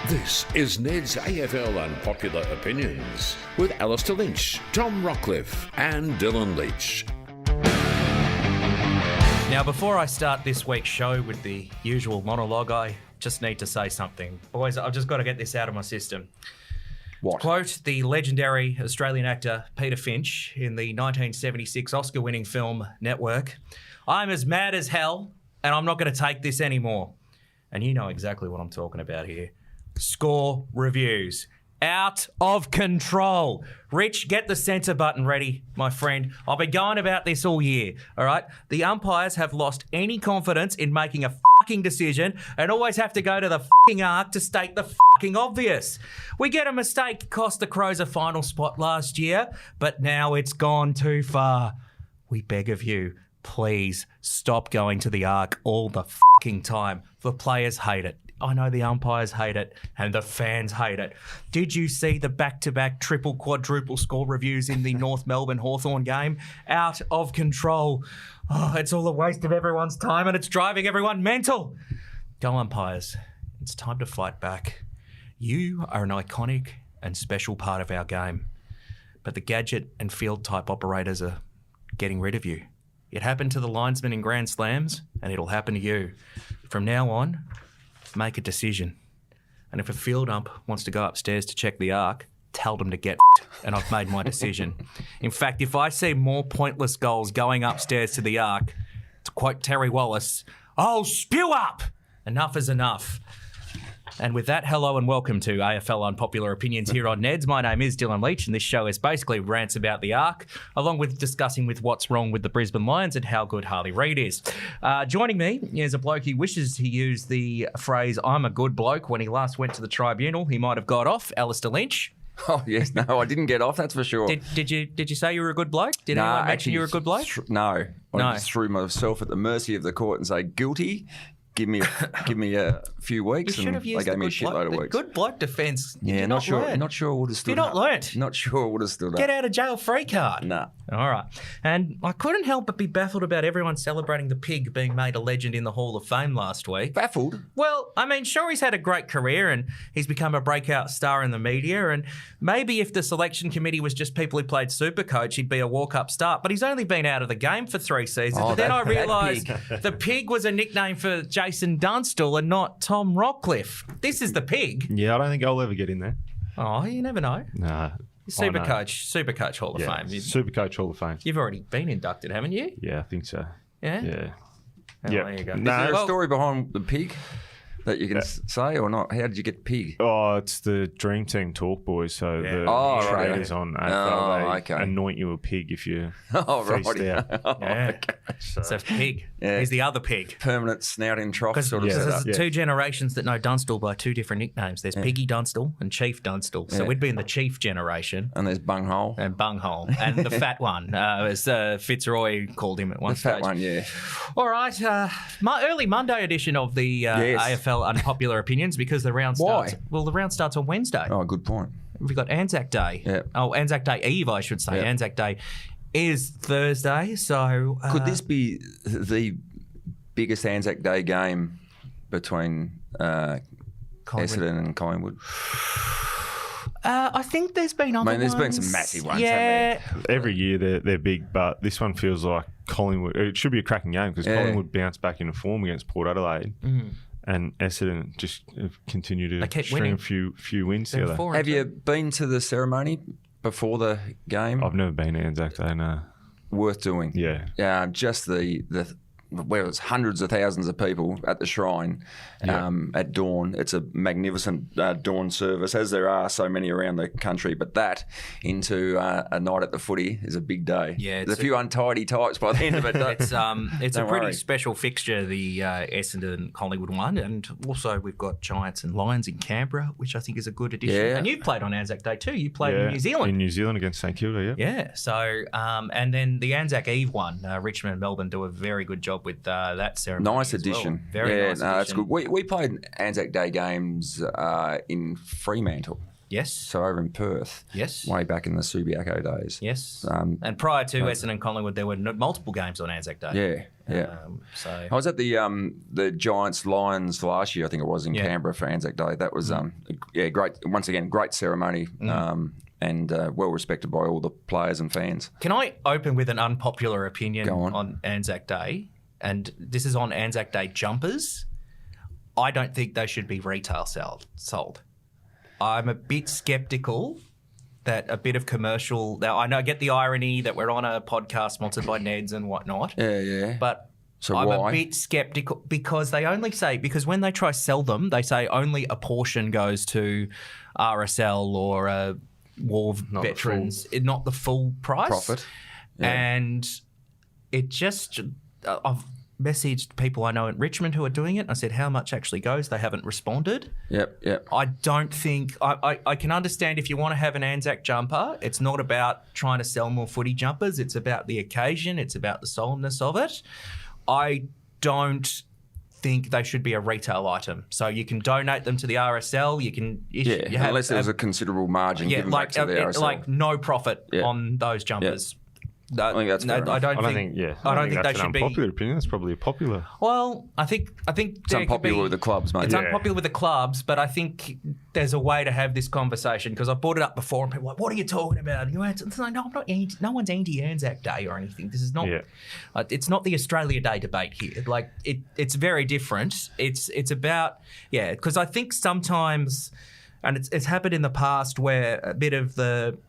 This is Ned's AFL Unpopular Opinions with Alastair Lynch, Tom Rockliff and Dylan Leach. Now, before I start this week's show with the usual monologue, I just need to say something. Boys, I've just got to get this out of my system. What? To quote the legendary Australian actor Peter Finch in the 1976 Oscar-winning film Network, "I'm as mad as hell and I'm not going to take this anymore." And you know exactly what I'm talking about here. Score reviews. Out of control. Rich, get the censor button ready, my friend. I've been going about this all year, all right? The umpires have lost any confidence in making a fucking decision and always have to go to the fucking arc to state the fucking obvious. We get a mistake cost the Crows a final spot last year, but now it's gone too far. We beg of you, please stop going to the arc all the fucking time. The players hate it. I know the umpires hate it and the fans hate it. Did you see the back-to-back triple, quadruple score reviews in the North Melbourne Hawthorn game? Out of control. Oh, it's all a waste of everyone's time and it's driving everyone mental. Go umpires. It's time to fight back. You are an iconic and special part of our game, but the gadget and field type operators are getting rid of you. It happened to the linesmen in Grand Slams and it'll happen to you. From now on, make a decision. And if a field ump wants to go upstairs to check the arc, tell them to get and I've made my decision. In fact, if I see more pointless goals going upstairs to the arc, to quote Terry Wallace, I'll spew up. Enough is enough. And with that, hello and welcome to AFL Unpopular Opinions here on Ned's. My name is Dylan Leach, and this show is basically rants about the arc, along with discussing with what's wrong with the Brisbane Lions and how good Harley Reid is. Joining me is a bloke who wishes he used the phrase, I'm a good bloke, when he last went to the tribunal. He might have got off. Alastair Lynch. Oh, yes. No, I didn't get off, that's for sure. Did you say you were a good bloke? Did anyone mention you were a good bloke? No. I just threw myself at the mercy of the court and say, guilty. Give me a few weeks, and they gave me a shitload of weeks. Good bloke defence. Yeah, not sure I would have stood. You're not learnt. Not sure I would have stood up. Get out of jail free card. Nah. All right. And I couldn't help but be baffled about everyone celebrating the pig being made a legend in the Hall of Fame last week. Baffled? Well, I mean, sure, he's had a great career and he's become a breakout star in the media, and maybe if the selection committee was just people who played Supercoach, he'd be a walk-up start, but he's only been out of the game for 3 seasons. But then I realised the pig was a nickname for Jason Dunstall and not Tom Rockliff. This is the pig. Yeah, I don't think I'll ever get in there. Oh, you never know. Nah. Supercoach Hall of Fame. Supercoach Hall of Fame. You've already been inducted, haven't you? Yeah, I think so. Yeah? Yeah. Oh, Yeah. there you go. Is there a story behind the pig that you can say or not? How did you get pig? Oh, it's the Dream Team Talk Boys. So the traders on AFL, they anoint you a pig if you feast out. Yeah. It's a pig. Yeah. He's the other pig. Permanent snout in trough sort of Because setup. there's 2 generations that know Dunstall by 2 different nicknames. There's Piggy Dunstall and Chief Dunstall. So we'd be in the Chief generation. And there's Bunghole. And Bunghole. And the fat one, as Fitzroy called him at one stage. The fat one, yeah. All right. Early Monday edition of the AFL Unpopular Opinions, because the round starts. Why? Well, the round starts on Wednesday. Oh, good point. We've got Anzac Day. Yeah. Oh, Anzac Day Eve, I should say. Yeah. Anzac Day is Thursday, so... Could this be the biggest Anzac Day game between Essendon and Collingwood? I think there's been other there's been ones. some massive ones, yeah. haven't there? Every year they're big, but this one feels like Collingwood. It should be a cracking game because Collingwood bounced back into form against Port Adelaide. And Essendon just continue to string a few wins together. Have you been to the ceremony before the game? I've never been to Anzac Day, no. Worth doing. Yeah. Just the where it's hundreds of thousands of people at the shrine at dawn. It's a magnificent dawn service, as there are so many around the country. But that into a night at the footy is a big day. Yeah, there's a few untidy types by the end of it. It's a pretty special fixture, the Essendon Collingwood one, and also we've got Giants and Lions in Canberra, which I think is a good addition. Yeah. And you've played on Anzac Day too. You played in New Zealand. In New Zealand against St Kilda, Yeah. So and then the Anzac Eve one, Richmond and Melbourne do a very good job with that ceremony. Nice addition. Well. Very nice addition. That's good. We played Anzac Day games in Fremantle. Yes. So over in Perth. Yes. Way back in the Subiaco days. Yes. And prior to Essendon Collingwood, there were multiple games on Anzac Day. Yeah. So I was at the Giants Lions last year, I think it was, in Canberra for Anzac Day. That was great. Once again, great ceremony. And well respected by all the players and fans. Can I open with an unpopular opinion on Anzac Day? And this is on Anzac Day jumpers. I don't think they should be retail sold. I'm a bit sceptical that a bit of commercial... Now, I get the irony that we're on a podcast sponsored by Neds and whatnot. Yeah. But so I'm why? a bit sceptical because they only say... Because when they try to sell them, they say only a portion goes to RSL or war veterans, not the full price. Profit. Yeah. And it just... I've messaged people I know in Richmond who are doing it. I said, how much actually goes? They haven't responded. Yep. I don't think... I can understand if you want to have an Anzac jumper, it's not about trying to sell more footy jumpers. It's about the occasion. It's about the solemnness of it. I don't think they should be a retail item. So you can donate them to the RSL. You can... unless there's a considerable margin given back to the RSL. Like no profit on those jumpers. Yeah. I think that's fair enough. I don't think they should be. Unpopular opinion. It's probably a popular. Well, I think it's unpopular with the clubs, mate. It's unpopular with the clubs, but I think there's a way to have this conversation because I brought it up before, and people are like, "What are you talking about?" And it's like, no, I'm not. No one's anti Anzac Day or anything. This is not. It's not the Australia Day debate here. Like it's very different. It's about because I think sometimes, and it's happened in the past where a bit of the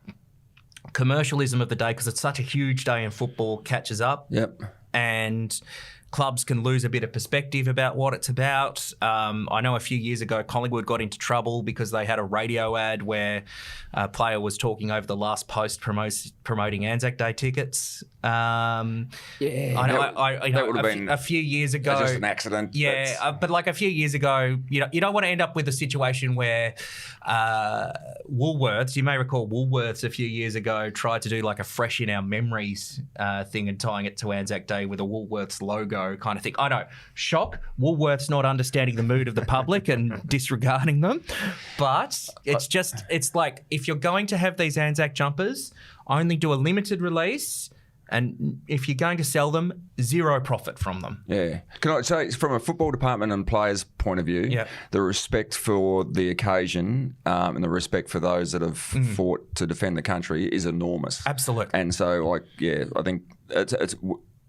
commercialism of the day, because it's such a huge day in football, catches up. Yep. And clubs can lose a bit of perspective about what it's about. I know a few years ago, Collingwood got into trouble because they had a radio ad where a player was talking over the last post promoting Anzac Day tickets. I know. That would have been a few years ago. Just an accident. Yeah, but like a few years ago, you don't want to end up with a situation where Woolworths, you may recall Woolworths a few years ago tried to do like a fresh in our memories thing and tying it to Anzac Day with a Woolworths logo kind of thing. I know, shock, Woolworths not understanding the mood of the public and disregarding them. But it's like if you're going to have these Anzac jumpers, only do a limited release. And if you're going to sell them, zero profit from them. Yeah. Can I say, from a football department and players' point of view, the respect for the occasion and the respect for those that have fought to defend the country is enormous. Absolutely. And so, I think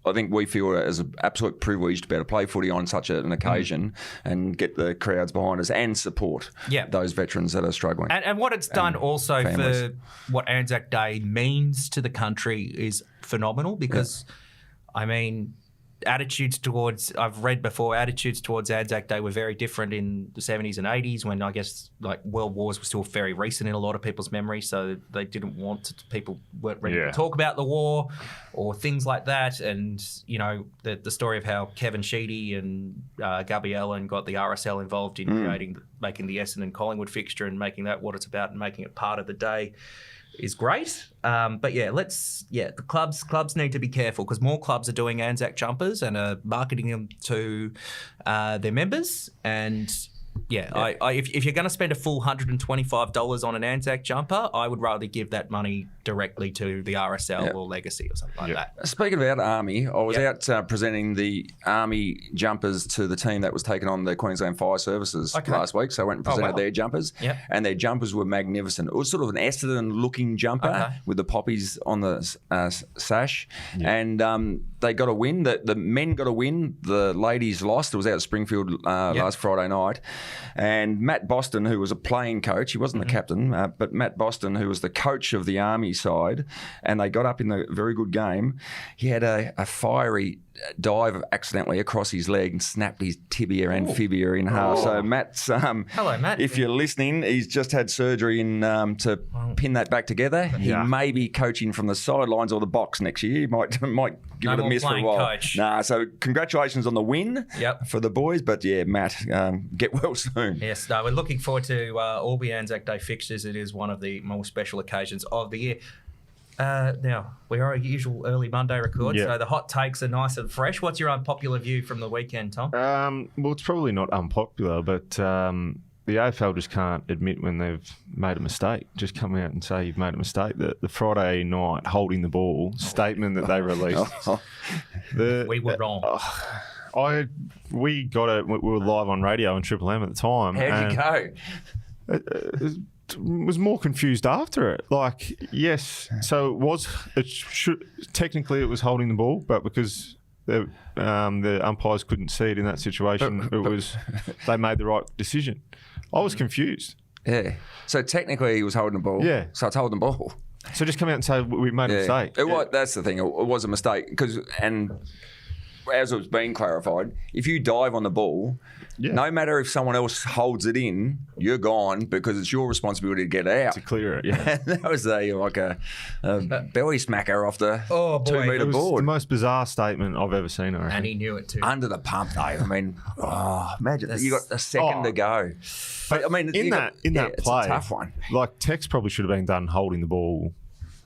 I think we feel it as an absolute privilege to be able to play footy on such an occasion and get the crowds behind us and support those veterans that are struggling. And what it's done also families. For what Anzac Day means to the country is phenomenal because, I mean, attitudes towards Anzac Day were very different in the 70s and 80s when I guess like world wars were still very recent in a lot of people's memory, so they didn't want people weren't ready to talk about the war or things like that. And the story of how Kevin Sheedy and Gubby Allen got the RSL involved in making the Essendon Collingwood fixture and making that what it's about and making it part of the day is great. But the clubs need to be careful because more clubs are doing Anzac jumpers and are marketing them to their members. And if you're going to spend a full $125 on an Anzac jumper, I would rather give that money directly to the RSL or Legacy or something like that. Speaking about Army, I was out presenting the Army jumpers to the team that was taking on the Queensland Fire Services last week. So I went and presented their jumpers, and their jumpers were magnificent. It was sort of an Essendon-looking jumper with the poppies on the sash, and they got a win. The men got a win. The ladies lost. It was out at Springfield last Friday night. And Matt Boston, who was a playing coach, he wasn't the captain, but Matt Boston, who was the coach of the Army side, and they got up in the very good game. He had a fiery dive accidentally across his leg and snapped his tibia and fibia in half. So Matt's, hello Matt. If you're listening, he's just had surgery to pin that back together. He may be coaching from the sidelines or the box next year. He might give it a miss for a while. Coach. So congratulations on the win for the boys. But Matt, get well soon. Yes, no, we're looking forward to all the Anzac Day fixtures. It is one of the more special occasions of the year. Now, we are a usual early Monday record, so the hot takes are nice and fresh. What's your unpopular view from the weekend, Tom? Well, it's probably not unpopular, but the AFL just can't admit when they've made a mistake. Just come out and say you've made a mistake. The Friday night holding the ball statement that they released. We were wrong. We got it. We were live on radio on Triple M at the time. How'd you go? It was more confused after it. Like, yes, so it was. Technically, it was holding the ball, but because the umpires couldn't see it in that situation, they made the right decision. I was confused. Yeah. So technically, he was holding the ball. Yeah. So it's holding the ball. So just come out and say we made a mistake. That's the thing. It was a mistake and as it was being clarified, if you dive on the ball, no matter if someone else holds it in, you're gone because it's your responsibility to get out. To clear it, yeah. That was a belly smacker off the 2 metre it was board. The most bizarre statement I've ever seen. And he knew it too. Under the pump, though. I mean, imagine you got a second to go. But I mean, in that play, it's a tough one. Like Tex probably should have been done holding the ball.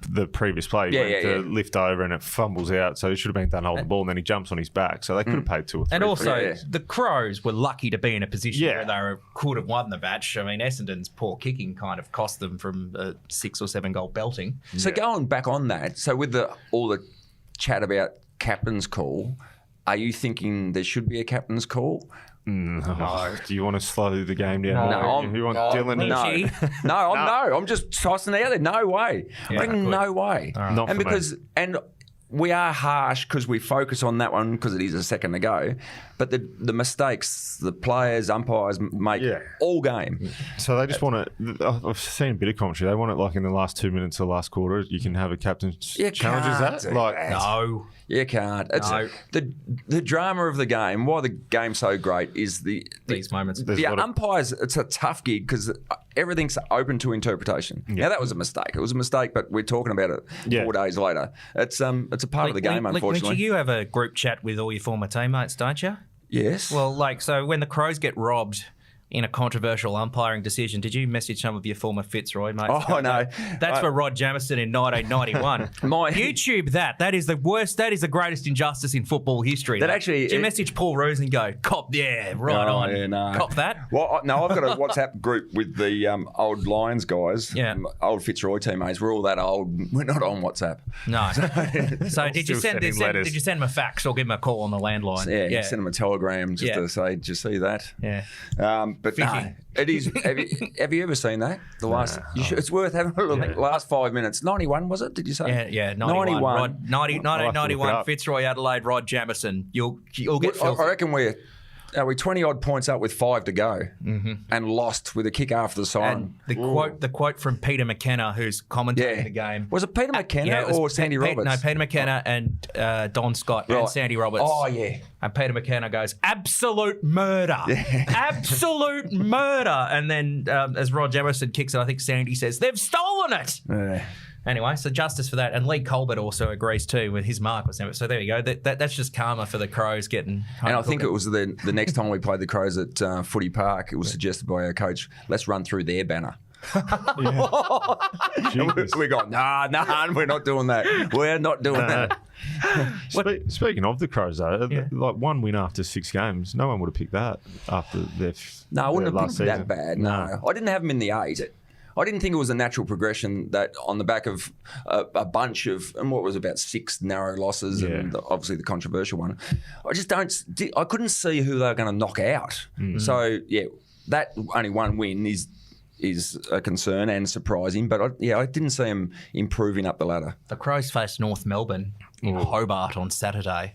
The previous play, he went to lift over and it fumbles out, so it should have been done holding the ball, and then he jumps on his back. So they could have paid 2 or 3. And also, the Crows were lucky to be in a position where they could have won the match. I mean, Essendon's poor kicking kind of cost them from a 6 or 7 goal belting. So going back on that, so with all the chat about captain's call, are you thinking there should be a captain's call? No. Do you want to slow the game down? No. You want Dylan? I'm just tossing it out there. No way. Yeah, I think no way. Right. Not and for because me. and we are harsh because we focus on that one because it is a second to go. But the mistakes the players, umpires make all game. So they just want it. I've seen a bit of commentary. They want it like in the last 2 minutes of the last quarter. You can have a captain challenges that. Like No. You can't. It's the drama of the game. Why the game's so great is these moments. The umpires. It's a tough gig because everything's open to interpretation. Yeah. Now that was a mistake. It was a mistake, but we're talking about it 4 days later. It's a part of the game, unfortunately. Lynchy, you have a group chat with all your former teammates, don't you? Yes. Well, so when the Crows get robbed in a controversial umpiring decision, did you message some of your former Fitzroy mates? Oh, no. That's for Rod Jamieson in 1991. YouTube that. That is the worst. That is the greatest injustice in football history. Did you message Paul Rose and go, cop, on. Yeah, no. Cop that? Well, no, I've got a WhatsApp group with the old Lions guys, old Fitzroy teammates. We're all that old. We're not on WhatsApp. No. So did you send them a fax or give them a call on the landline? Yeah. Send them a telegram just to say, did you see that? Yeah. But no, it is. Have you ever seen that? It's worth having a look. Last 5 minutes. 91 was it? Did you say? Yeah. 91. 1991. Fitzroy, Adelaide, Rod Jamieson. You'll get. I reckon we're 20 odd points up with 5 to go, and lost with a kick after the siren. And the quote from Peter McKenna, who's commentating the game. Was it Peter McKenna or Sandy Roberts? No, Peter McKenna and Don Scott and Sandy Roberts. Oh yeah. And Peter McKenna goes, absolute murder. Absolute murder. And then as Rod Jamieson kicks it, I think Sandy says, they've stolen it. Yeah. Anyway, so justice for that. And Lee Colbert also agrees too with his mark. So there you go. That's just karma for the Crows getting home. And I think it was the next time we played the Crows at Footy Park, it was suggested by our coach, let's run through their banner. We got, nah, we're not doing that. We're not doing that. Speaking of the Crows, though, like 1 win after 6 games, no one would have picked that after their I wouldn't have picked picked that bad. No. I didn't have them in the 8. I didn't think it was a natural progression that on the back of a bunch of, and what was about 6 narrow losses and obviously the controversial one, I couldn't see who they were going to knock out. So, that only 1 win is a concern and surprising, but I didn't see them improving up the ladder. The Crows face North Melbourne in Hobart on Saturday.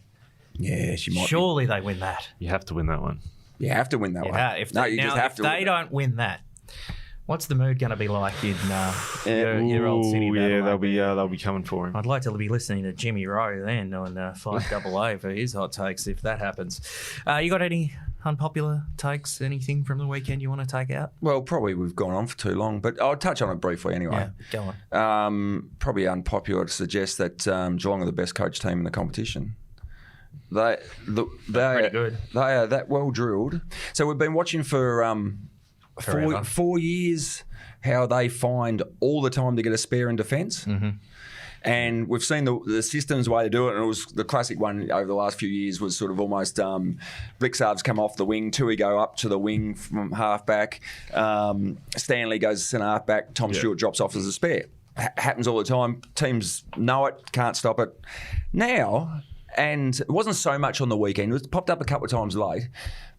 Yeah, Surely they win that. You have to win that one. You have to win that one. If they don't win that, what's the mood going to be like in your old city? They'll be coming for him. I'd like to be listening to Jimmy Rowe then on 5AA for his hot takes if that happens. You got any unpopular takes, anything from the weekend you want to take out? Well, probably we've gone on for too long, but I'll touch on it briefly anyway. Yeah, go on. Probably unpopular to suggest that Geelong are the best coach team in the competition. They're pretty good. They are that well drilled. So we've been watching for 4 years how they find all the time to get a spare in defence. And we've seen the systems way to do it, and it was the classic one over the last few years was sort of almost Blixarves come off the wing, Tui go up to the wing from half-back, Stanley goes to centre half-back, Tom Stewart drops off as a spare. Happens all the time. Teams know it, can't stop it. Now, and it wasn't so much on the weekend, it was popped up a couple of times late,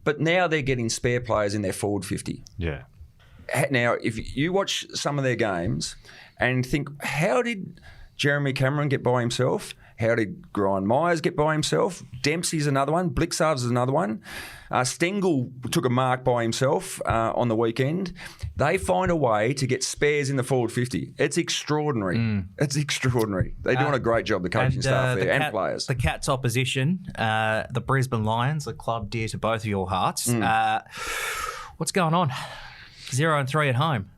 but now they're getting spare players in their forward 50. Yeah. Now, if you watch some of their games and think, how did Jeremy Cameron get by himself? How did Brian Myers get by himself? Dempsey's another one. Blixarves is another one. Stengel took a mark by himself on the weekend. They find a way to get spares in the forward 50. It's extraordinary. It's extraordinary. They're doing a great job, the coaching staff there and players. The Cats' opposition, the Brisbane Lions, a club dear to both of your hearts. What's going on? 0-3 at home.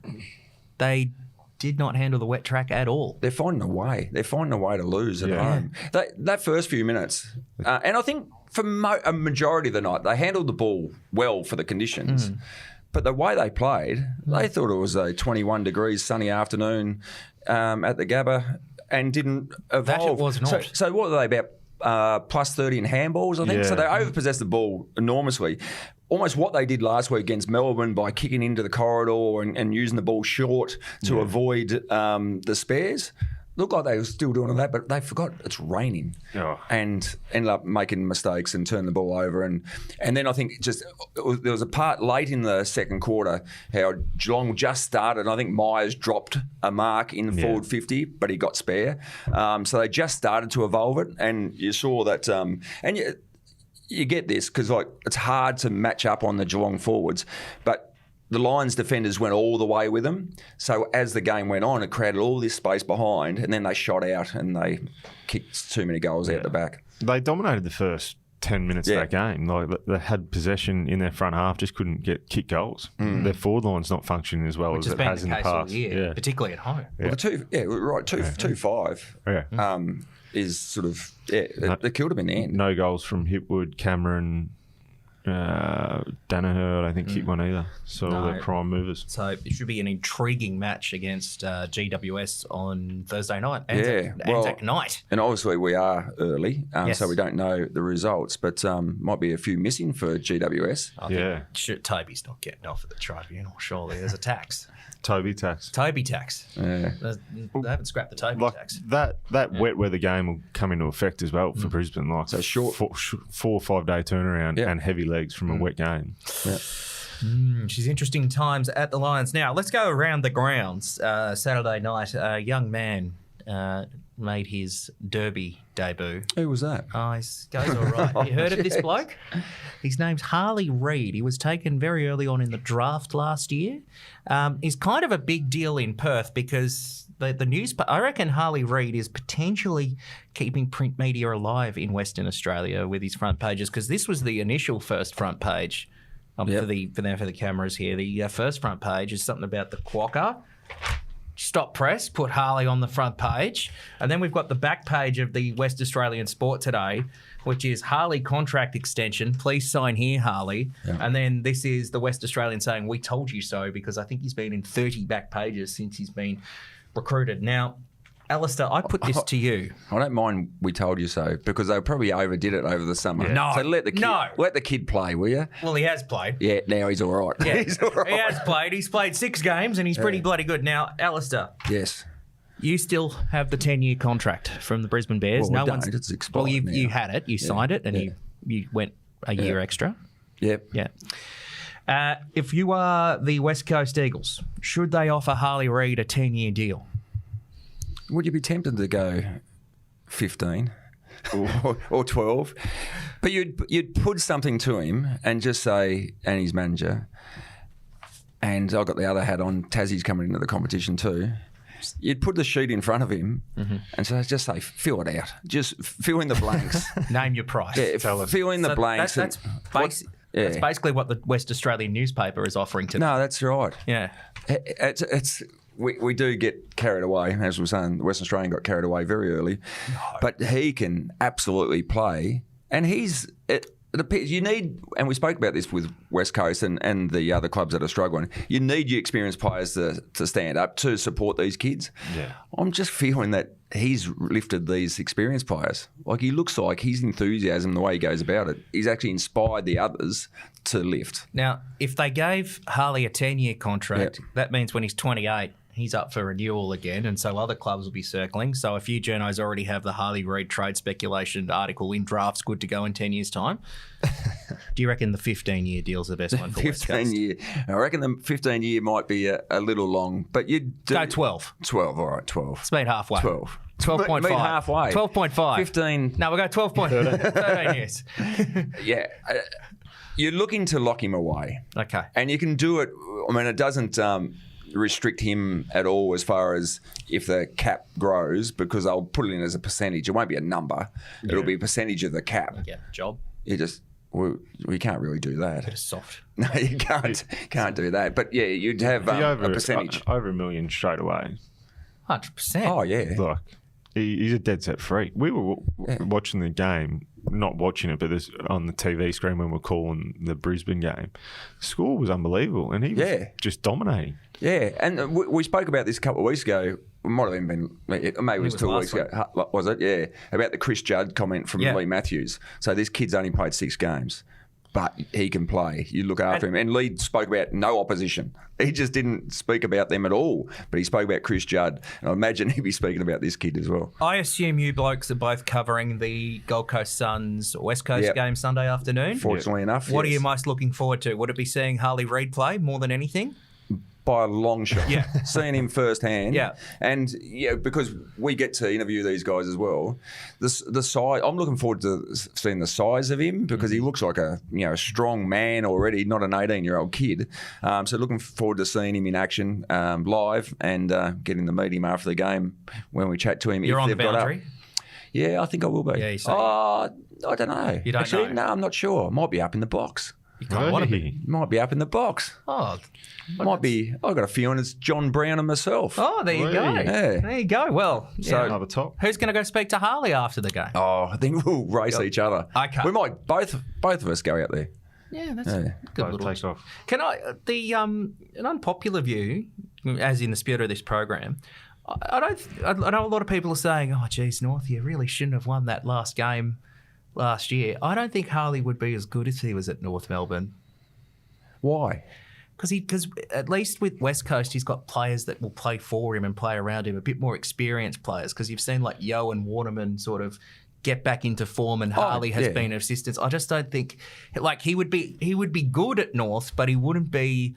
They did not handle the wet track at all. They're finding a way. They're finding a way to lose at home. That first few minutes, and I think for a majority of the night, they handled the ball well for the conditions. But the way they played, they thought it was a 21 degrees sunny afternoon at the Gabba and didn't evolve. That it was not. So what were they, about plus 30 in handballs, I think? Yeah. So they overpossessed the ball enormously. Almost what they did last week against Melbourne by kicking into the corridor and using the ball short to avoid the spares. Looked like they were still doing all that, but they forgot it's raining and ended up making mistakes and turned the ball over. And then I think there was a part late in the second quarter how Geelong just started. And I think Myers dropped a mark in the forward 50, but he got spare. So they just started to evolve it, and you saw that. You get this because it's hard to match up on the Geelong forwards, but the Lions defenders went all the way with them. So as the game went on, it created all this space behind, and then they shot out and they kicked too many goals out the back. They dominated the first 10 minutes of that game. They had possession in their front half, just couldn't kick goals. Their forward line's not functioning as well as it has in the past. Particularly at home. Well, the 2-5 is sort of, they killed him in the end. No goals from Hipwood, Cameron, Danaher, I don't think kicked one either. So all their prime movers. So it should be an intriguing match against GWS on Thursday night. ANZAC night. And obviously we are early, so we don't know the results, but might be a few missing for GWS. I think Toby's not getting off at the tribunal, surely. There's a tax. Toby tax. Yeah. They haven't scrapped the Toby tax. That wet weather game will come into effect as well for Brisbane. So short 4 or 5 day turnaround and heavy legs from a wet game. Yeah. She's interesting times at the Lions. Now, let's go around the grounds. Saturday night, a young man made his derby debut. Who was that? Oh, he goes all right. You heard of this bloke? His name's Harley Reid. He was taken very early on in the draft last year. He's kind of a big deal in Perth because the news. I reckon Harley Reid is potentially keeping print media alive in Western Australia with his front pages, because this was the initial first front page for the cameras here. The first front page is something about the Quokka. Stop press, put Harley on the front page. And then we've got the back page of the West Australian Sport today, which is Harley contract extension. Please sign here, Harley. Yeah. And then this is the West Australian saying, we told you so, because I think he's been in 30 back pages since he's been recruited. Now, Alastair, I put this to you. I don't mind we told you so, because they probably overdid it over the summer. No, so let the kid play, will you? Well, he has played. Yeah, now he's all right. Yeah. He's all right. He has played. He's played 6 games and he's pretty bloody good. Now, Alastair. Yes. You still have the 10-year contract from the Brisbane Bears. Well, it's expired. Well, you had it. You signed it, and you went a year extra. Yep. Yeah. If you are the West Coast Eagles, should they offer Harley Reid a 10-year deal? Would you be tempted to go 15 or 12? But you'd put something to him and just say, and his manager, and I've got the other hat on, Tassie's coming into the competition too. You'd put the sheet in front of him and just say, fill it out. Just fill in the blanks. Name your price. Yeah, fill in the blanks. That's basically what the West Australian newspaper is offering to them. No, that's right. Yeah. We do get carried away, as we were saying. The Western Australian got carried away very early, but he can absolutely play, and he's You need, and we spoke about this with West Coast and the other clubs that are struggling, you need your experienced players to stand up to support these kids. Yeah. I'm just feeling that he's lifted these experienced players. Like, he looks like his enthusiasm, the way he goes about it, he's actually inspired the others to lift. Now, if they gave Harley a 10-year contract, Yep. that means when he's 28, he's up for renewal again, and so other clubs will be circling. So a few journos already have the Harley Reid trade speculation article in drafts good to go in 10 years' time. Do you reckon the 15-year deal's the best one for West Coast? 15-year. I reckon the 15-year might be a little long, but you'd Go 12. 12, all right, 12. Let's meet halfway. 12. 12.5. Meet halfway. 12.5. 15. No, we'll go 12.5. 13 years. Yeah. You're looking to lock him away. Okay. And you can do it. I mean, it doesn't restrict him at all as far as if the cap grows, because I'll put it in as a percentage. It won't be a number. It'll be a percentage of the cap. Yeah, job. You just... We can't really do that. Bit of soft. No, you can't do that. But yeah, you'd have a percentage. Over $1 million straight away. 100%. Oh, yeah. Like, he's a dead set freak. We were watching the game, not watching it, but on the TV screen when we're calling the Brisbane game. The score was unbelievable, and he was just dominating. Yeah, and we spoke about this a couple of weeks ago. It might have even been, maybe it was 2 weeks ago. Was it? Yeah. About the Chris Judd comment from Lee Matthews. So this kid's only played 6 games, but he can play. You look after him. And Lee spoke about no opposition. He just didn't speak about them at all, but he spoke about Chris Judd. And I imagine he'd be speaking about this kid as well. I assume you blokes are both covering the Gold Coast Suns West Coast game Sunday afternoon. Fortunately enough, What are you most looking forward to? Would it be seeing Harley Reid play more than anything? By a long shot. Yeah. Seeing him firsthand. Yeah. And because we get to interview these guys as well, the size, I'm looking forward to seeing the size of him, because he looks like a strong man already, not an 18-year-old kid. So looking forward to seeing him in action live and getting to meet him after the game when we chat to him. You're on the boundary? Yeah, I think I will be. Yeah, you say. I don't know. You don't Actually, know? No, I'm not sure. Might be up in the box. You can't want to be. Might be up in the box. Oh, Might be. I've got a feeling it's John Brown and myself. Oh, there you go. Yeah. There you go. Well, So- Another top. who's going to go speak to Harley after the game? Oh, I think we'll race each other. Okay. We might both of us go out there. Yeah, that's a good Both little. take off. Can I an unpopular view, as in the spirit of this program? I know a lot of people are saying, "Oh, geez, North, you really shouldn't have won that last game last year." I don't think Harley would be as good if he was at North Melbourne. Why? Because at least with West Coast, he's got players that will play for him and play around him, a bit more experienced players. Because you've seen like Yo and Waterman sort of get back into form, and Harley has been an assistance. I just don't think like he would be good at North, but he wouldn't be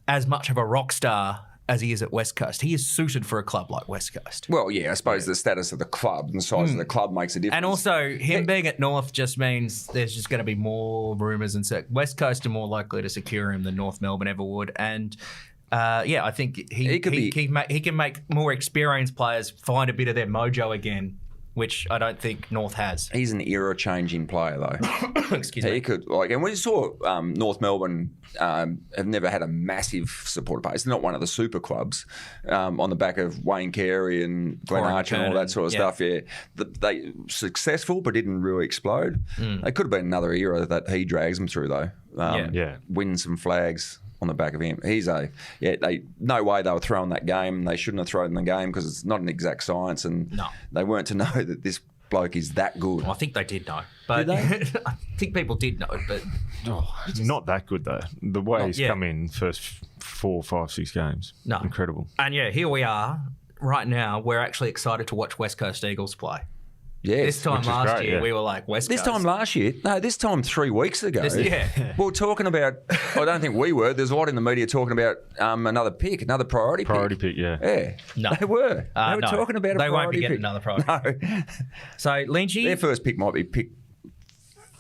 as much of a rock star as he is at West Coast. He is suited for a club like West Coast. Well, yeah, I suppose the status of the club and the size of the club makes a difference. And also, him being at North just means there's just going to be more rumours, and West Coast are more likely to secure him than North Melbourne ever would. And I think he can make more experienced players find a bit of their mojo again, which I don't think North has. He's an era-changing player, though. Excuse me. He could, and we saw North Melbourne have never had a massive supporter base. They're not one of the super clubs on the back of Wayne Carey and Glenn Archer and all that sort of stuff. Yeah, they successful but didn't really explode. They could have been another era that he drags them through, though. Win some flags on the back of him. No way they were throwing that game. They shouldn't have thrown the game because it's not an exact science, and they weren't to know that this bloke is that good. Well, I think they did know, but Did they? I think people did know, but He's not that good though. The way he's come in first 4, 5, 6 games, incredible. And here we are right now. We're actually excited to watch West Coast Eagles play. Yes. This time last year, we were like, West Coast. This time last year? No, this time 3 weeks ago. We were talking about, I don't think we were, there's a lot in the media talking about another priority pick. Priority pick, yeah. Yeah. No. They were. They were talking about a priority pick. They won't be getting another priority. No. So, Lynchy. Their first pick might be pick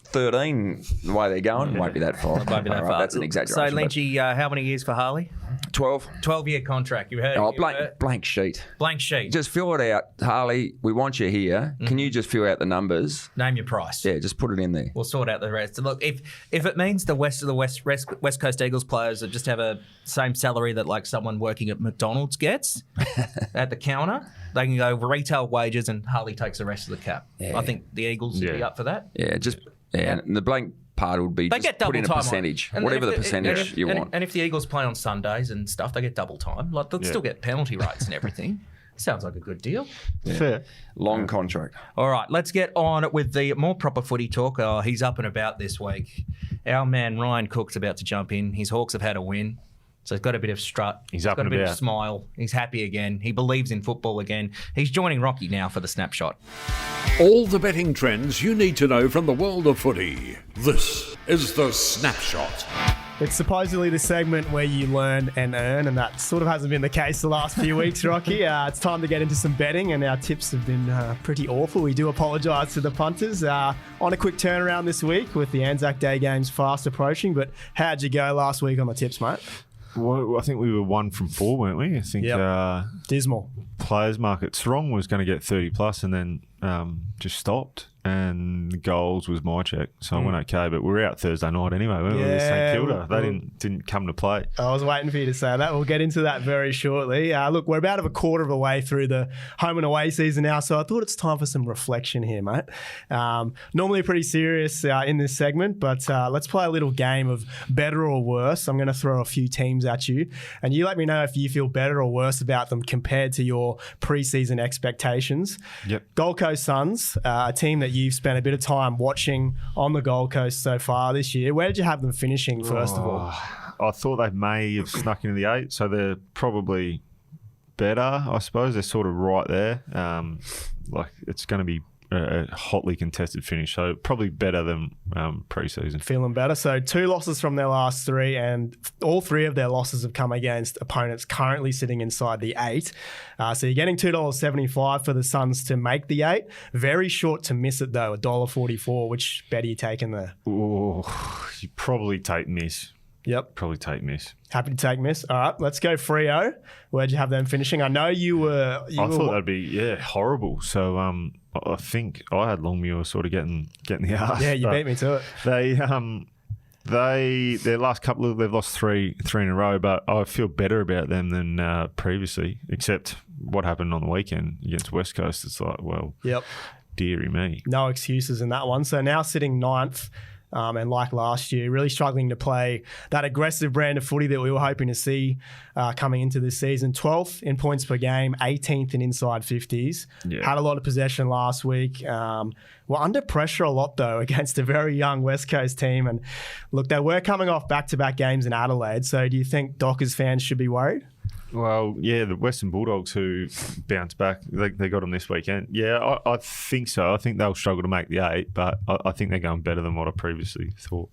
13, the way they're going. Won't be that far. Won't be that far. That's an exaggeration. So, Lynchy, how many years for Harley? 12. 12-year contract. You heard? Blank sheet. Blank sheet. Just fill it out. Harley, we want you here. Can you just fill out the numbers? Name your price. Yeah, just put it in there. We'll sort out the rest. Look, if it means the West Coast Eagles players that just have a same salary that like someone working at McDonald's gets at the counter, they can go retail wages and Harley takes the rest of the cap. Yeah. I think the Eagles would be up for that. Yeah, and the blank part would be They just get double put in a time on it. percentage, And whatever if the percentage you want. And if the Eagles play on Sundays and stuff, they get double time. Like they'll still get penalty rates and everything. Sounds like a good deal. Fair. Long contract. All right, let's get on with the more proper footy talk. Oh, he's up and about this week. Our man Ryan Cook's about to jump in. His Hawks have had a win. So he's got a bit of strut. He's up got and a bit of about. smile. He's happy again. He believes in football again. He's joining Rocky now for the snapshot. All the betting trends you need to know from the world of footy. This is the Snapshot. It's supposedly the segment where you learn and earn, and that sort of hasn't been the case the last few weeks, Rocky. It's time to get into some betting, and our tips have been pretty awful. We do apologise to the punters. On a quick turnaround this week with the Anzac Day games fast approaching, but how'd you go last week on the tips, mate? Well, I think we were 1 from 4, weren't we? I think Dismal. players market. Strong was going to get 30 plus and then just stopped. And the goals was my check, so I went okay. But we were out Thursday night anyway, weren't we? With St Kilda. They didn't come to play. I was waiting for you to say that. We'll get into that very shortly. Look, we're about a quarter of a way through the home and away season now, so I thought it's time for some reflection here, mate. Normally pretty serious in this segment, but let's play a little game of better or worse. I'm going to throw a few teams at you, and you let me know if you feel better or worse about them compared to your pre-season expectations. Yep. Gold Coast Suns, a team that you've spent a bit of time watching on the Gold Coast so far this year. Where did you have them finishing, first of all? I thought they may have snuck into the 8, so they're probably better, I suppose. They're sort of right there. It's going to be a hotly contested finish, so probably better than pre-season. Feeling better. So 2 losses from their last 3, and all 3 of their losses have come against opponents currently sitting inside the 8. So you're getting $2.75 for the Suns to make the 8. Very short to miss it though, $1.44. Which bet are you taking there? Oh, you probably take miss. Yep. Probably take miss. Happy to take miss. All right, let's go Freo. Where'd you have them finishing? I know you were... I thought that'd be horrible. So I think I had Longmuir sort of getting the arse. Yeah, you beat me to it. Their last couple of, they've lost three in a row, but I feel better about them than previously, except what happened on the weekend against West Coast. It's like, well, Yep. dearie me. No excuses in that one. So now sitting 9th. And like last year, really struggling to play that aggressive brand of footy that we were hoping to see coming into this season. 12th in points per game, 18th in inside 50s. Yeah. Had a lot of possession last week. Were under pressure a lot, though, against a very young West Coast team. And look, they were coming off back-to-back games in Adelaide. So do you think Dockers fans should be worried? Well, yeah, the Western Bulldogs who bounced back, they got them this weekend. Yeah, I think so. I think they'll struggle to make the 8, but I think they're going better than what I previously thought.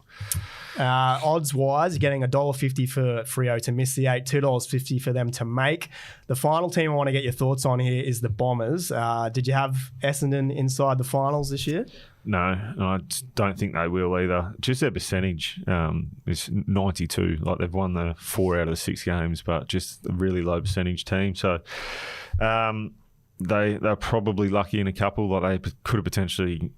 Odds-wise, you're getting $1.50 for Freo to miss the 8, $2.50 for them to make. The final team I want to get your thoughts on here is the Bombers. Did you have Essendon inside the finals this year? No, I don't think they will either. Just their percentage is 92. Like they've won the 4 out of the 6 games, but just a really low percentage team. So they're probably lucky in a couple. Like they could have potentially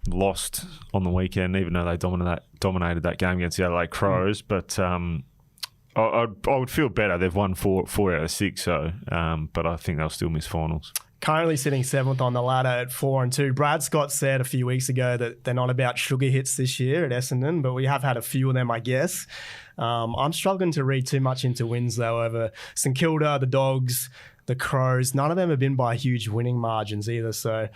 lost on the weekend, even though they dominated that game against the Adelaide Crows. But I would feel better. They've won 4 out of 6, so but I think they'll still miss finals. Currently sitting 7th on the ladder at 4-2. Brad Scott said a few weeks ago that they're not about sugar hits this year at Essendon, but we have had a few of them, I guess. I'm struggling to read too much into wins, though, over St Kilda, the Dogs, the Crows. None of them have been by huge winning margins either. So,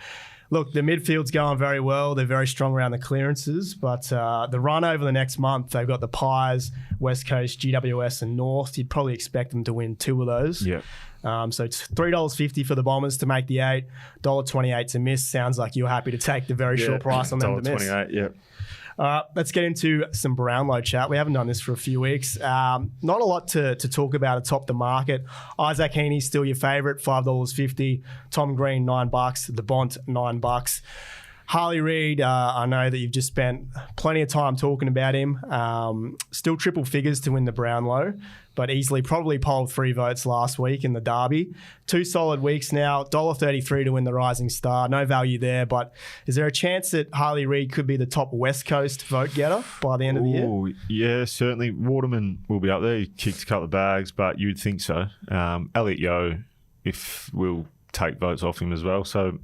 look, the midfield's going very well. They're very strong around the clearances, but the run over the next month, they've got the Pies, West Coast, GWS and North. You'd probably expect them to win 2 of those. Yeah. So it's $3.50 for the Bombers to make the 8, $1.28 to miss. Sounds like you're happy to take the very short price on them to miss. $1.28, yeah. Let's get into some Brownlow chat. We haven't done this for a few weeks. Not a lot to talk about atop the market. Isaac Heaney's still your favourite, $5.50. Tom Green, $9. The Bont, $9. Harley Reid, I know that you've just spent plenty of time talking about him. Still triple figures to win the Brownlow, but easily probably polled 3 votes last week in the Derby. 2 solid weeks now, $1.33 to win the Rising Star. No value there, but is there a chance that Harley Reid could be the top West Coast vote getter by the end of the year? Yeah, certainly. Waterman will be up there. He kicked a couple of bags, but you'd think so. Elliot Yeo, will take votes off him as well. So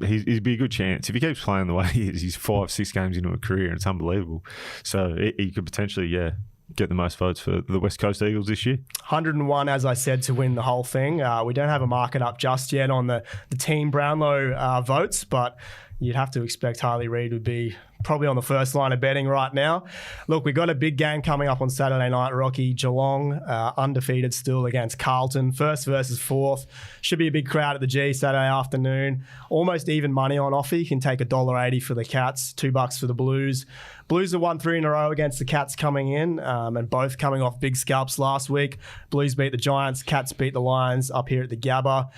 he'd be a good chance. If he keeps playing the way he is, he's 5-6 games into a career, and it's unbelievable. So he could potentially, get the most votes for the West Coast Eagles this year. 101, as I said, to win the whole thing. We don't have a market up just yet on the Team Brownlow votes, but you'd have to expect Harley Reid would be probably on the first line of betting right now. Look, we've got a big game coming up on Saturday night, Rocky. Geelong, undefeated still against Carlton. First versus fourth. Should be a big crowd at the G Saturday afternoon. Almost even money on offer. You can take $1.80 for the Cats, $2 for the Blues. Blues have won 3 in a row against the Cats coming in, and both coming off big scalps last week. Blues beat the Giants, Cats beat the Lions up here at the Gabba.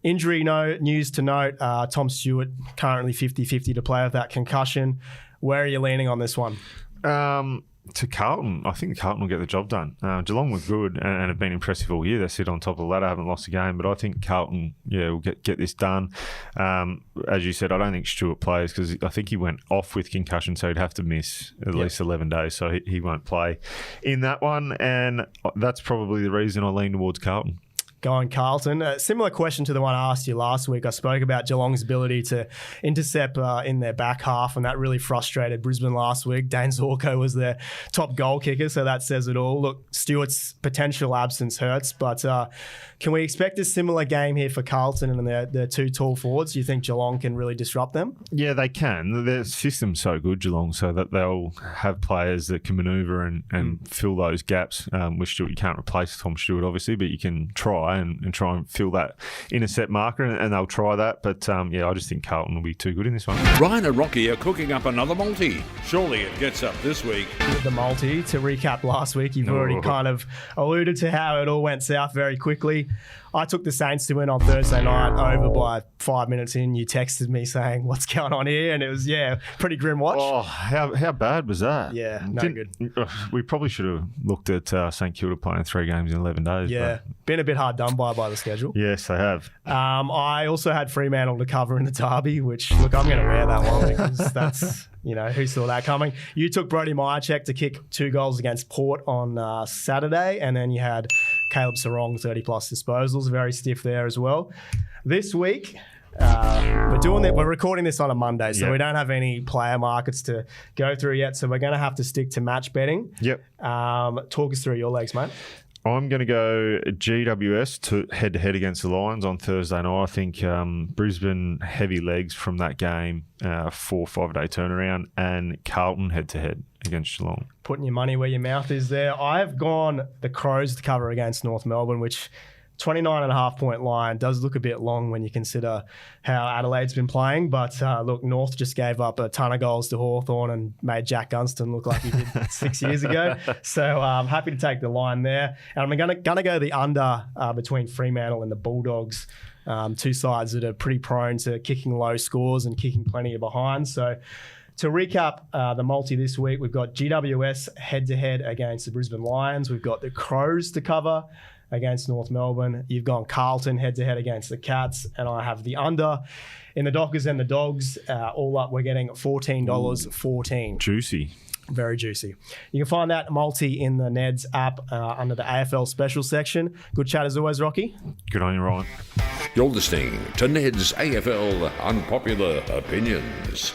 Injury news to note, Tom Stewart currently 50-50 to play with that concussion. Where are you leaning on this one? To Carlton, I think Carlton will get the job done. Geelong were good and have been impressive all year. They sit on top of the ladder, haven't lost a game, but I think Carlton, will get this done. As you said, I don't think Stewart plays because I think he went off with concussion, so he'd have to miss at least 11 days, so he won't play in that one, and that's probably the reason I lean towards Carlton. Going Carlton. A similar question to the one I asked you last week. I spoke about Geelong's ability to intercept in their back half, and that really frustrated Brisbane last week. Dane Zorko was their top goal kicker, so that says it all. Look, Stewart's potential absence hurts, but can we expect a similar game here for Carlton and their 2 tall forwards? Do you think Geelong can really disrupt them? Yeah, they can. Their system's so good, Geelong, so that they'll have players that can manoeuvre and fill those gaps. With Stewart, you can't replace Tom Stewart, obviously, but you can try and try and fill that intercept marker, and they'll try that. But I just think Carlton will be too good in this one. Ryan and Rocky are cooking up another multi. Surely it gets up this week. With the multi, to recap last week, you've already kind of alluded to how it all went south very quickly. I took the Saints to win on Thursday night, over by 5 minutes in. You texted me saying, what's going on here? And it was, pretty grim watch. Oh, how bad was that? Yeah, good. We probably should have looked at St Kilda playing 3 games in 11 days. Yeah, been a bit hard done by the schedule. Yes, they have. I also had Fremantle to cover in the derby, which, look, I'm going to wear that one because that's... who saw that coming? You took Brody Myercheck to kick 2 goals against Port on Saturday, and then you had Caleb Sarong, 30-plus disposals, very stiff there as well. This week, we're recording this on a Monday, so we don't have any player markets to go through yet, so we're going to have to stick to match betting. Yep. Talk us through your legs, mate. I'm going to go GWS to head-to-head against the Lions on Thursday night. I think Brisbane heavy legs from that game, 4-5 day turnaround, and Carlton head-to-head against Geelong. Putting your money where your mouth is there. I've gone the Crows to cover against North Melbourne, which 29.5 point line does look a bit long when you consider how Adelaide's been playing. But look, North just gave up a ton of goals to Hawthorn and made Jack Gunston look like he did 6 years ago. So I'm happy to take the line there. And I'm going to go the under between Fremantle and the Bulldogs. 2 sides that are pretty prone to kicking low scores and kicking plenty of behind. So to recap the multi this week, we've got GWS head-to-head against the Brisbane Lions. We've got the Crows to cover against North Melbourne. You've gone Carlton head-to-head against the Cats, and I have the under in the Dockers and the Dogs. All up, we're getting $14.14. Juicy. Very juicy. You can find that multi in the Neds app under the AFL special section. Good chat as always, Rocky. Good on you, Ryan. You're listening to Ned's AFL Unpopular Opinions.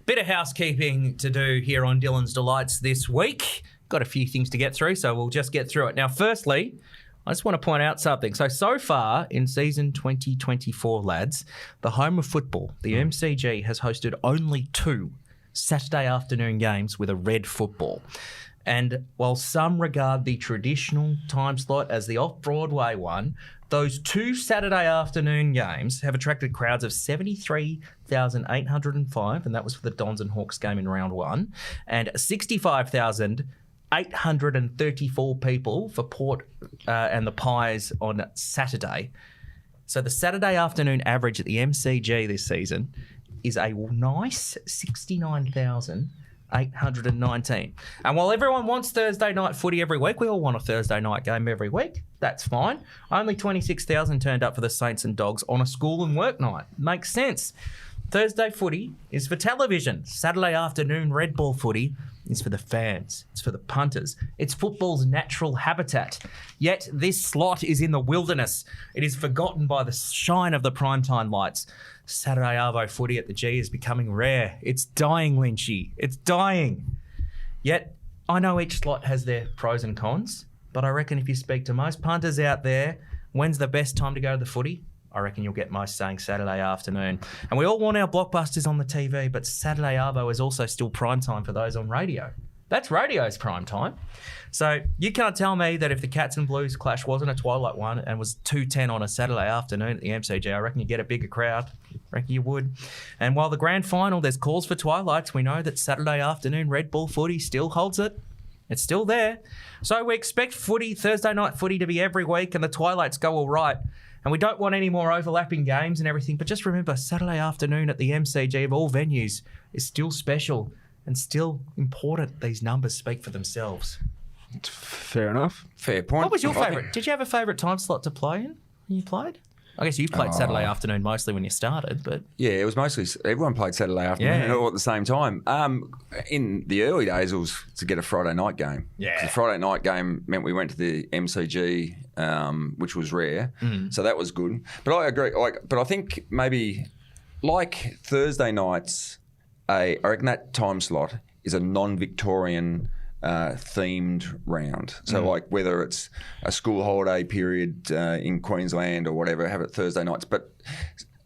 Bit of housekeeping to do here on Dylan's Delights this week. Got a few things to get through, so we'll just get through it. Now, firstly, I just want to point out something. So far in season 2024, lads, the home of football, the MCG, has hosted only 2 Saturday afternoon games with a red football. And while some regard the traditional time slot as the off-Broadway one, those 2 Saturday afternoon games have attracted crowds of 73,805, and that was for the Dons and Hawks game in round 1, and 65,834 people for Port and the Pies on Saturday. So the Saturday afternoon average at the MCG this season is a nice 69,819. And while everyone wants Thursday night footy every week, we all want a Thursday night game every week. That's fine. Only 26,000 turned up for the Saints and Dogs on a school and work night. Makes sense. Thursday footy is for television. Saturday afternoon red ball footy is for the fans. It's for the punters. It's football's natural habitat. Yet this slot is in the wilderness. It is forgotten by the shine of the primetime lights. Saturday arvo footy at the G is becoming rare. It's dying, Lynchy. It's dying. Yet I know each slot has their pros and cons, but I reckon if you speak to most punters out there, when's the best time to go to the footy? I reckon you'll get most saying Saturday afternoon. And we all want our blockbusters on the TV, but Saturday arvo is also still prime time for those on radio. That's radio's prime time. So you can't tell me that if the Cats and Blues clash wasn't a twilight one and was 2:10 on a Saturday afternoon at the MCG, I reckon you get a bigger crowd. I reckon you would. And while the grand final, there's calls for twilights, we know that Saturday afternoon red ball footy still holds it. It's still there. So we expect footy, Thursday night footy, to be every week and the twilights go all right. And we don't want any more overlapping games and everything. But just remember, Saturday afternoon at the MCG of all venues is still special and still important. These numbers speak for themselves. Fair enough. Fair point. What was your favourite? Did you have a favourite time slot to play in when you played? I guess you played Saturday afternoon mostly when you started, but... Yeah, it was mostly... Everyone played Saturday afternoon all at the same time. In the early days, it was to get a Friday night game. Yeah. The Friday night game meant we went to the MCG, which was rare. So that was good. But I agree. But I think maybe, like Thursday nights, I reckon that time slot is a non-Victorian... themed round. So like whether it's a school holiday period in Queensland or whatever, have it Thursday nights. But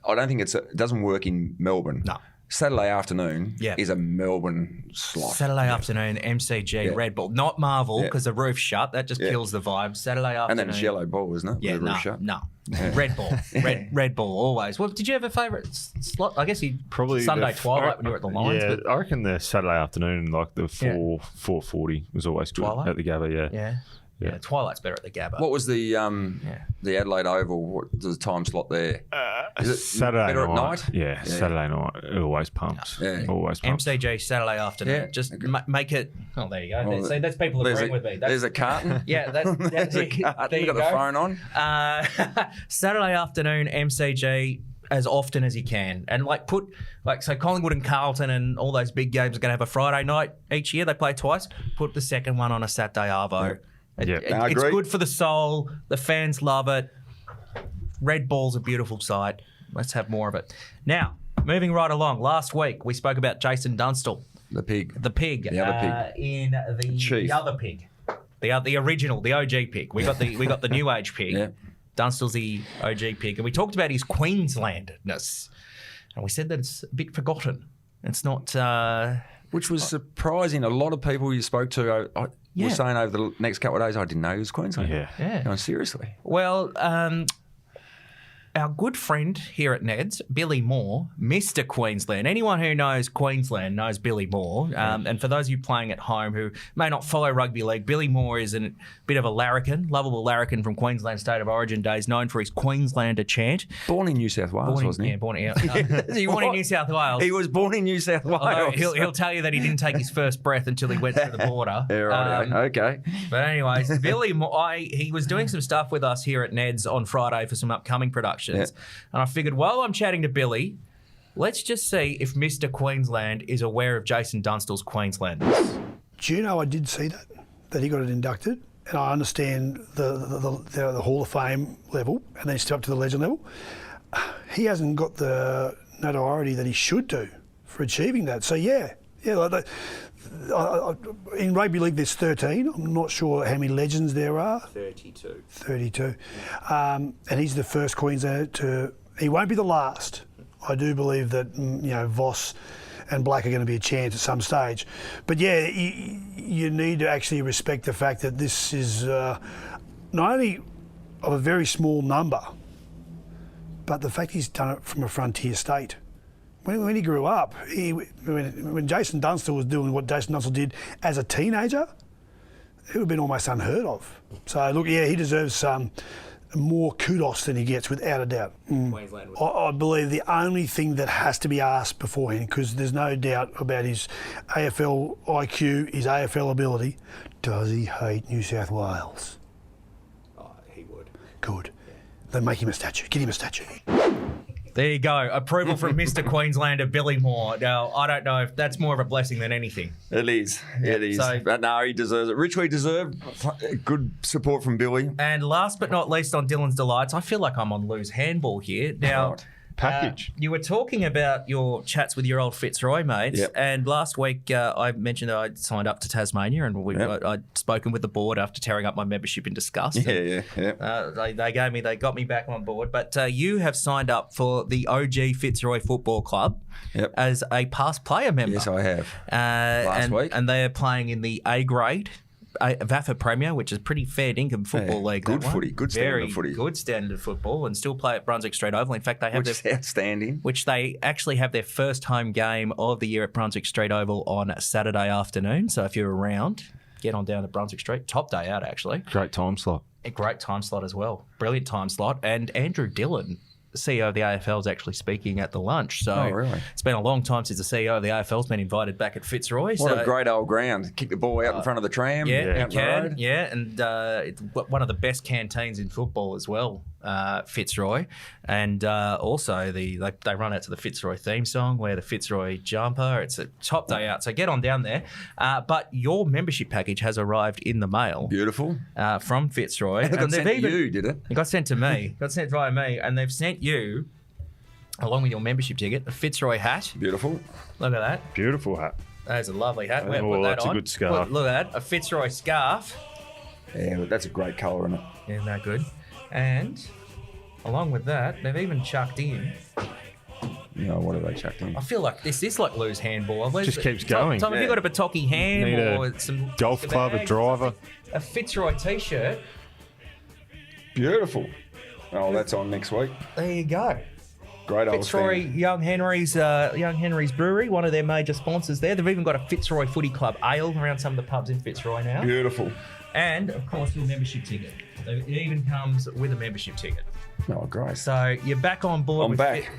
I don't think it doesn't work in Melbourne. No. Saturday afternoon is a Melbourne slot. Saturday afternoon, MCG, Red Bull. Not Marvel, because the roof's shut. That just kills the vibe. Saturday afternoon. And then it's yellow ball, isn't it? Yeah, With the roof shut. no. Red Ball. Red Ball, always. Well, did you have a favourite slot? I guess you Probably Sunday twilight when you were at the Lions. Yeah, but I reckon the Saturday afternoon, like the 4:40 was always good Twilight? at the Gabba, Yeah, Twilight's better at the Gabba. What was the Adelaide Oval? What was the time slot there? Is it Saturday better night. at night? Yeah, Saturday night. It always pumps. Yeah. Always pumps. MCG Saturday afternoon. Yeah. Just make it. Oh, there you go. Well, See, that's people agreeing with me. There's a carton. Yeah, that's There's a carton. there You you got the phone on. Saturday afternoon MCG as often as you can, and so Collingwood and Carlton and all those big games are going to have a Friday night each year. They play twice. Put the second one on a Saturday arvo. Yeah. It's good for the soul. The fans love it. Red ball's a beautiful sight. Let's have more of it. Now, moving right along. Last week we spoke about Jason Dunstall. The pig. The pig. The other pig. In the other pig. The original, the OG pig. We got the new age pig. Yeah. Dunstall's the OG pig. And we talked about his Queenslandness. And we said that it's a bit forgotten. It's not... Which was surprising. A lot of people you spoke to were saying over the next couple of days, I didn't know he was Queensland. Yeah. No, seriously. Well, our good friend here at Ned's, Billy Moore, Mr. Queensland. Anyone who knows Queensland knows Billy Moore. And for those of you playing at home who may not follow rugby league, Billy Moore is a bit of a larrikin, lovable larrikin from Queensland State of Origin days, known for his Queenslander chant. Born in New South Wales, wasn't he? Yeah, born in New South Wales. He was born in New South Wales. Although he'll tell you that he didn't take his first breath until he went through the border. Yeah, right. Okay. But anyways, Billy Moore, he was doing some stuff with us here at Ned's on Friday for some upcoming productions. Yeah. And I figured while I'm chatting to Billy, let's just see if Mr. Queensland is aware of Jason Dunstall's Queenslanders. Do you know I did see that he got it inducted, and I understand the Hall of Fame level, and then step up to the legend level. He hasn't got the notoriety that he should do for achieving that. So in rugby league there's 13. I'm not sure how many legends there are. 32. And he's the first Queenslander to. He won't be the last. I do believe that Voss and Black are going to be a chance at some stage. But you need to actually respect the fact that this is not only of a very small number, but the fact he's done it from a frontier state. When he grew up, when Jason Dunstall was doing what Jason Dunstall did as a teenager, it would have been almost unheard of. So look, he deserves more kudos than he gets, without a doubt. Queensland. I believe the only thing that has to be asked beforehand, because there's no doubt about his AFL IQ, his AFL ability, does he hate New South Wales? Oh, he would. Good. Then make him a statue. Get him a statue. There you go. Approval from Mr. Queenslander Billy Moore. Now, I don't know if that's more of a blessing than anything. It is. It is. So- But no, he deserves it. Richly deserved. Good support from Billy. And last but not least on Dylan's Delights, I feel like I'm on loose handball here. Now, Right. Package. you were talking about your chats with your old Fitzroy mates, Yep. and last week I mentioned that I'd signed up to Tasmania, and I'd spoken with the board after tearing up my membership in disgust. Yeah. They got me back on board. But you have signed up for the OG Fitzroy Football Club Yep. as a past player member. Yes, I have. Last week. and they are playing in the A grade. VAFA Premier, which is pretty fair dinkum football league. good that one. footy, good standard Very of footy. good standard of football, and still play at Brunswick Street Oval. In fact, they have Which is outstanding. which they actually have their first home game of the year at Brunswick Street Oval on Saturday afternoon. So if you're around, get on down to Brunswick Street. Top day out, actually. Great time slot. A great time slot as well. Brilliant time slot. And Andrew Dillon, the CEO of the AFL, is actually speaking at the lunch. So Oh, really? it's been a long time since the CEO of the AFL's been invited back at Fitzroy. What so, a great old ground. Kick the ball out in front of the tram. Yeah, out you the can. road. Yeah, and it's one of the best canteens in football as well, Fitzroy. And also they run out to the Fitzroy theme song, wear the Fitzroy jumper. It's a top day out, so get on down there. But your membership package has arrived in the mail Beautiful. from Fitzroy. It got And sent they've to you, did it? It got sent to me. Got sent via me, and they've sent you, along with your membership ticket, a Fitzroy hat. Beautiful. Look at that. Beautiful hat. That is a lovely hat. Oh, We'll put that that's a on. good scarf. Look at that. A Fitzroy scarf. Yeah, but that's a great colour in it. Isn't that good? And along with that, they've even chucked in. You know, what have they chucked in? I feel like this is like loose handball. Just keeps going. Tom, have you Yeah. got a Batocchi ham Need a or some golf some club, a bags? driver. A Fitzroy t-shirt. Beautiful. Oh, that's on next week. There you go. Great old Fitzroy stand. Young Henry's Brewery, one of their major sponsors there. They've even got a Fitzroy Footy Club ale around some of the pubs in Fitzroy now. Beautiful. And, of course, your membership ticket. It even comes with a membership ticket. Oh, great. So you're back on board I'm with back.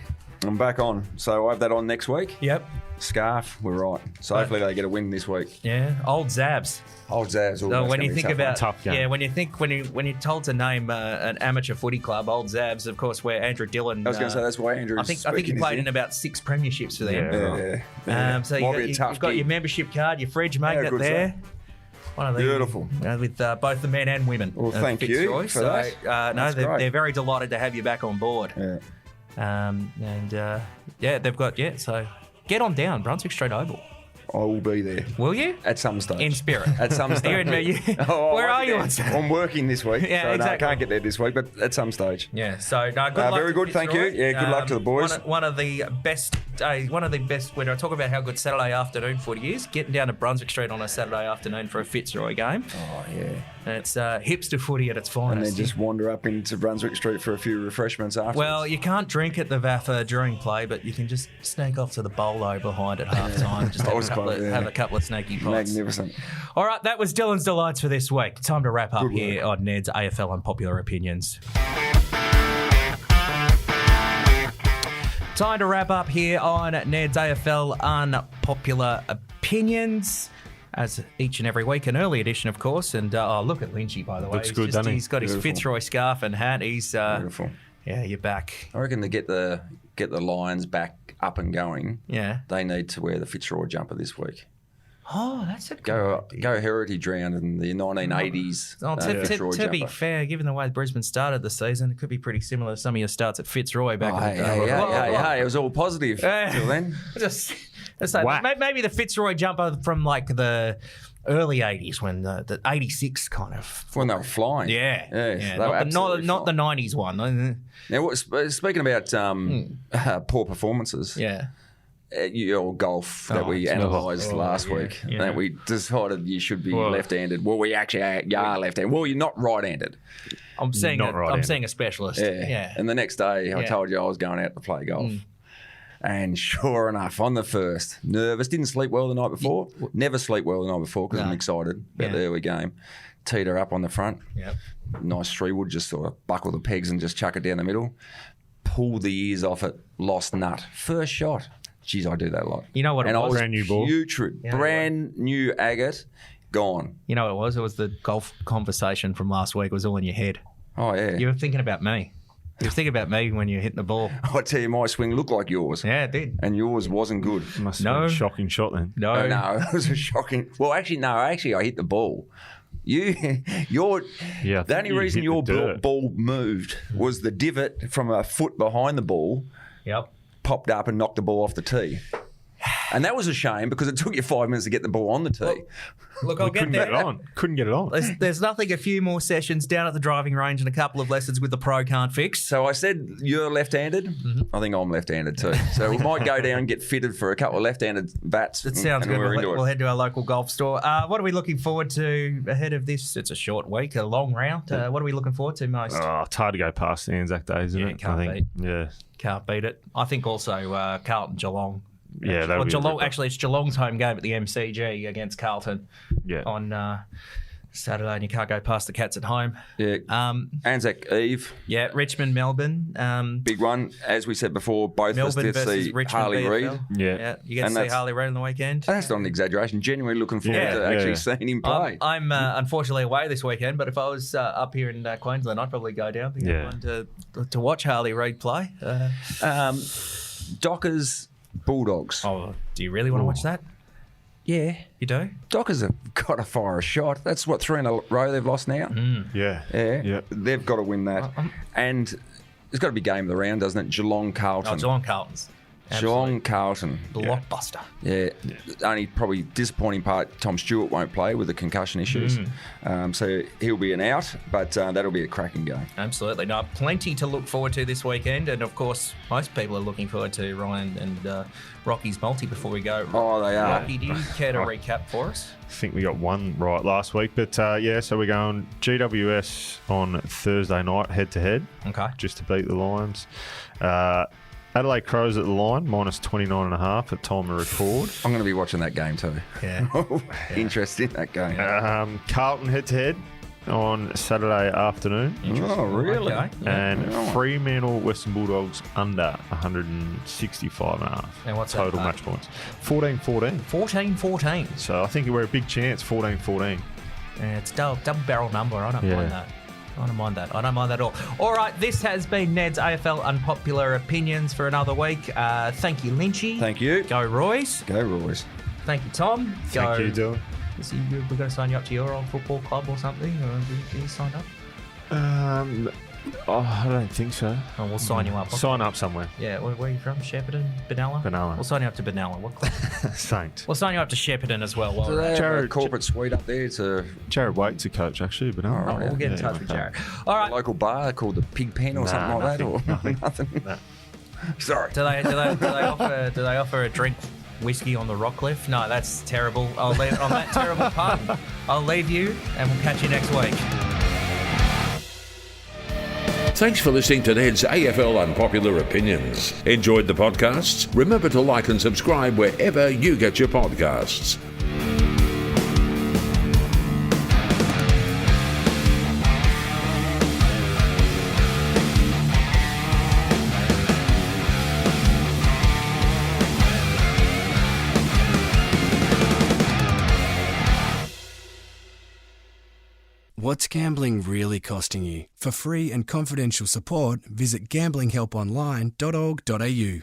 I'm back on. So I have that on next week. Yep. Scarf, we're right. So hopefully they get a win this week. Yeah. Old Zabs. Old Zaz. So when you think about Tough game. when you're told to name an amateur footy club, Old Zabs, of course, where Andrew Dillon. I was going to say that's why Andrew's I think he played in about 6 premierships for them. Yeah. So Might be a you've tough got gig. your membership card, your fridge magnet good there. stuff. One of these, Beautiful. with both the men and women. Well, of thank you Fitzroy. for so, that. No, That's great. they're very delighted to have you back on board. Yeah. They've got So get on down, Brunswick Street Oval. I will be there Will you? at some stage. In spirit. At some stage. You and me, where are you on Saturday? I'm working this week. Yeah, so exactly. No, I can't get there this week, but at some stage. Yeah, so no, good luck. Very to good, thank you. Fitzroy. Yeah, good luck to the boys. One of the best. When I talk about how good Saturday afternoon footy is, getting down to Brunswick Street on a Saturday afternoon for a Fitzroy game. Oh, yeah. And it's hipster footy at its finest. And then just wander up into Brunswick Street for a few refreshments afterwards. Well, you can't drink at the VAFA during play, but you can just sneak off to the bolo behind at half time. Just Bowls Club, have a couple of snaky pots. Magnificent. All right, that was Dylan's Delights for this week. Time to wrap up Good here on Ned's AFL Unpopular Opinions. Time to wrap up here on Ned's AFL Unpopular Opinions. As each and every week, an early edition, of course. And look at Lynchy, by the way. Looks good, doesn't he? He's got his Beautiful. Fitzroy scarf and hat. He's Beautiful. yeah, you're back. I reckon to get the Lions back up and going, Yeah. they need to wear the Fitzroy jumper this week. Oh, that's a good Go idea. Heritage Round in the 1980s. Oh, Fitzroy to be jumper. fair, given the way Brisbane started the season, it could be pretty similar to some of your starts at Fitzroy back Oh, in hey, the day. hey, it was all positive till then. Just say, Whack. maybe the Fitzroy jumper from like the early 80s when the 86 kind of. When they were flying. Yeah. They were Not absolutely the flying. 90s one. Now, speaking about poor performances, Yeah. your golf that we it's analysed last week, yeah. that we decided you should be Well- left-handed. Well, we actually are left-handed. Well, you're not right-handed. I'm seeing Not right-handed. a specialist. Yeah. Yeah. And the next day, I Yeah. told you I was going out to play golf. And sure enough, on the first, nervous, didn't sleep well the night before. Never sleep well the night before because I'm excited about Yeah. the early game. teed her up on the front. Yep. Nice 3-wood, just sort of buckle the pegs and just chuck it down the middle. Pull the ears off it, lost nut. First shot. Jeez, I do that a lot. You know what it and was? I was Brand new ball. putrid. Brand new agate, gone. You know what it was? It was the golf conversation from last week. It was all in your head. Oh, yeah. You were thinking about me. You were thinking about me when you were hitting the ball. I tell you, my swing looked like yours. Yeah, it did. And yours wasn't good. Must have been a shocking shot then. No. Oh, no, it was a shocking. Well, actually, no. Actually, I hit the ball. The only you reason hit your the dirt. ball moved was the divot from a foot behind the ball Yep. popped up and knocked the ball off the tee. And that was a shame because it took you 5 minutes to get the ball on the tee. Look, I'll get Couldn't get there. it on. Couldn't get it on. There's nothing a few more sessions down at the driving range and a couple of lessons with the pro can't fix. So I said you're left-handed. Mm-hmm. I think I'm left-handed too. So we might go down and get fitted for a couple of left-handed bats. That sounds and good. we're into We'll it. head to our local golf store. What are we looking forward to ahead of this? It's a short week, a long round. What are we looking forward to most? Oh, it's hard to go past the Anzac days, isn't Yeah, it? can't I think. Yeah. Can't beat it. I think also Carlton Geelong. Yeah, that'll Well, be a Geelong, ripper. actually, it's Geelong's home game at the MCG against Carlton Yeah. on Saturday, and you can't go past the Cats at home. Yeah. Anzac Eve, Yeah, Richmond, Melbourne. big one. As we said before, both of us Melbourne did versus see Richmond. Harley VFL. Reid. Yeah. You get to And see that's- Harley Reid on the weekend. That's not an exaggeration. Genuinely looking forward Yeah, to actually yeah. seeing him play. I'm unfortunately away this weekend, but if I was up here in Queensland, I'd probably go down Yeah. to watch Harley Reid play. Dockers Bulldogs. Oh, do you really want to watch that? Yeah. You do? Dockers have got to fire a shot. That's what, 3 in a row they've lost now? Yeah. Yeah. Yeah. They've got to win that. And it's got to be game of the round, doesn't it? Geelong Carlton. Oh, Geelong Carlton's. Geelong Carlton. Blockbuster. Yeah. Only probably disappointing part, Tom Stewart won't play with the concussion issues. So he'll be an out, but that'll be a cracking game. Absolutely. No, plenty to look forward to this weekend. And, of course, most people are looking forward to Ryan and Rocky's multi before we go. Oh, they are. Rocky, do you care to recap for us? I think we got one right last week. But, so we're going GWS on Thursday night, head-to-head, Okay. just to beat the Lions. Adelaide Crows at the line, minus 29.5 at time of record. I'm going to be watching that game too. Yeah. Interest in that game. Carlton head-to-head on Saturday afternoon. Oh, really? Okay. And Fremantle Western Bulldogs under 165.5 And what's that total pay? match points. 14-14. 14-14. So I think we're a big chance, 14-14. Yeah, it's double barrel number. I don't Yeah. mind that. I don't mind that. I don't mind that at all. All right, this has been Ned's AFL Unpopular Opinions for another week. Thank you, Lynchy. Thank you. Go, Royce. Go, Royce. Thank you, Tom. Thank you, Dylan. We're going to sign you up to your old football club or something? Or are you signed up? I don't think so. Oh, we'll sign you up. Sign up somewhere. Yeah, where are you from? Shepparton? Benalla? Benalla. We'll sign you up to Benalla. What club? Saint. We'll sign you up to Shepparton as well. Do they have a Jared- corporate suite up there? It's a Jared Waite's a coach, actually, but Oh, we'll get in touch with Jared. All right. local bar called the Pig Pen or something like that? Or nothing? Sorry. Do they offer a drink whiskey on the Rockliff? No, that's terrible. I'll leave it on that terrible pun. I'll leave you, and we'll catch you next week. Thanks for listening to Ned's AFL Unpopular Opinions. Enjoyed the podcasts? Remember to like and subscribe wherever you get your podcasts. What's gambling really costing you? For free and confidential support, visit gamblinghelponline.org.au.